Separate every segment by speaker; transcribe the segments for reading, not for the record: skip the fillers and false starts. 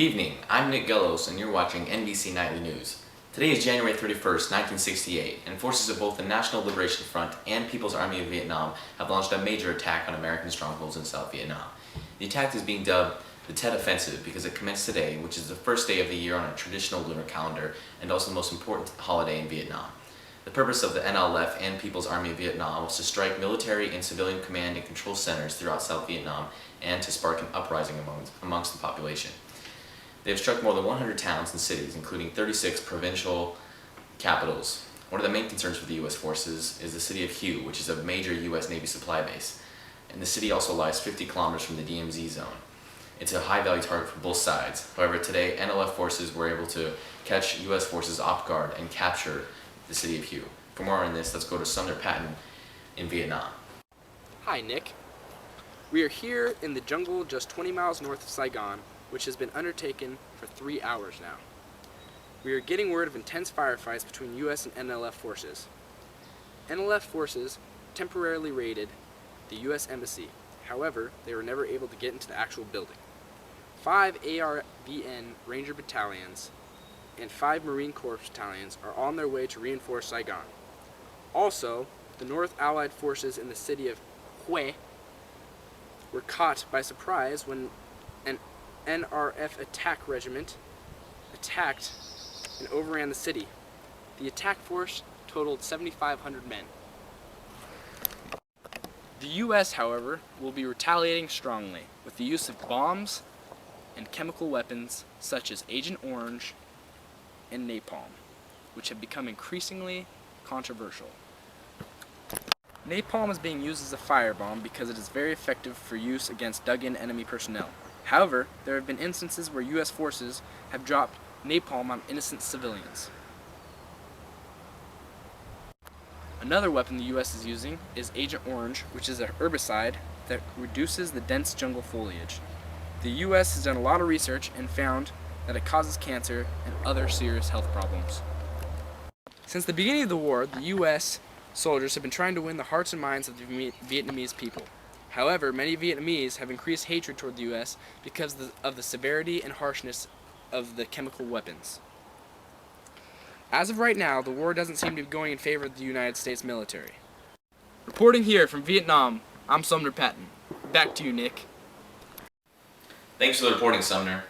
Speaker 1: evening, I'm Nick Gellos and you're watching NBC Nightly News. Today is January 31st, 1968, and forces of both the National Liberation Front and People's Army of Vietnam have launched a major attack on American strongholds in South Vietnam. The attack is being dubbed the Tet Offensive because it commenced today, which is the first day of the year on a traditional lunar calendar and also the most important holiday in Vietnam. The purpose of the NLF and People's Army of Vietnam was to strike military and civilian command and control centers throughout South Vietnam and to spark an uprising amongst the population. They have struck more than 100 towns and cities, including 36 provincial capitals. One of the main concerns for the U.S. forces is the city of Hue, which is a major U.S. Navy supply base. And the city also lies 50 kilometers from the DMZ zone. It's a high-value target for both sides. However, today, NLF forces were able to catch U.S. forces off guard and capture the city of Hue. For more on this, let's go to Sumner Patton in Vietnam.
Speaker 2: Hi, Nick. We are here in the jungle just 20 miles north of Saigon, which has been undertaken for 3 hours now. We are getting word of intense firefights between U.S. and NLF forces. NLF forces temporarily raided the U.S. Embassy. However, they were never able to get into the actual building. 5 ARVN Ranger battalions and 5 Marine Corps battalions are on their way to reinforce Saigon. Also, the North Allied forces in the city of Hue were caught by surprise when an NRF attack regiment attacked and overran the city. The attack force totaled 7,500 men. The U.S., however, will be retaliating strongly with the use of bombs and chemical weapons such as Agent Orange and napalm, which have become increasingly controversial. Napalm is being used as a firebomb because it is very effective for use against dug-in enemy personnel. However, there have been instances where U.S. forces have dropped napalm on innocent civilians. Another weapon the U.S. is using is Agent Orange, which is a herbicide that reduces the dense jungle foliage. The U.S. has done a lot of research and found that it causes cancer and other serious health problems. Since the beginning of the war, the U.S. soldiers have been trying to win the hearts and minds of the Vietnamese people. However, many Vietnamese have increased hatred toward the U.S. because of the severity and harshness of the chemical weapons. As of right now, the war doesn't seem to be going in favor of the United States military. Reporting here from Vietnam, I'm Sumner Patton. Back to you, Nick.
Speaker 1: Thanks for the reporting, Sumner.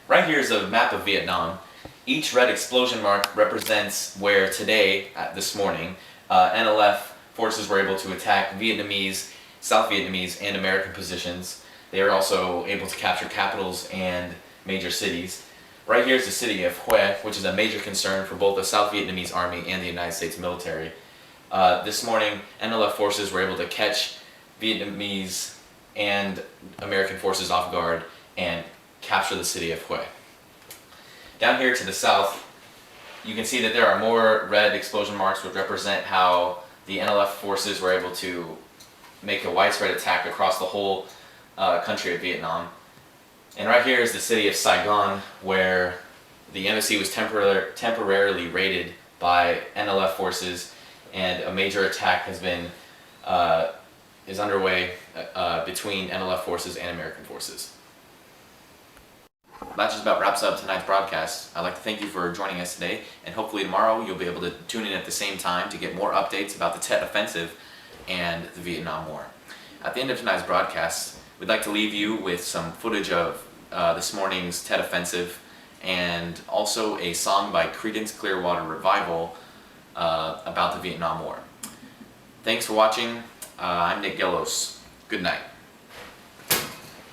Speaker 1: Right here is a map of Vietnam. Each red explosion mark represents where today, this morning, NLF forces were able to attack Vietnamese, South Vietnamese, and American positions. They were also able to capture capitals and major cities. Right here is the city of Hue, which is a major concern for both the South Vietnamese army and the United States military. This morning, NLF forces were able to catch Vietnamese and American forces off guard and capture the city of Hue. Down here to the south, you can see that there are more red explosion marks which represent how the NLF forces were able to make a widespread attack across the whole country of Vietnam. And right here is the city of Saigon, where the embassy was temporarily raided by NLF forces, and a major attack has been is underway between NLF forces and American forces. That just about wraps up tonight's broadcast. I'd like to thank you for joining us today, and hopefully tomorrow you'll be able to tune in at the same time to get more updates about the Tet Offensive and the Vietnam War. At the end of tonight's broadcast, we'd like to leave you with some footage of this morning's Tet Offensive and also a song by Creedence Clearwater Revival about the Vietnam War. Thanks for watching. I'm Nick Gellos. Good night.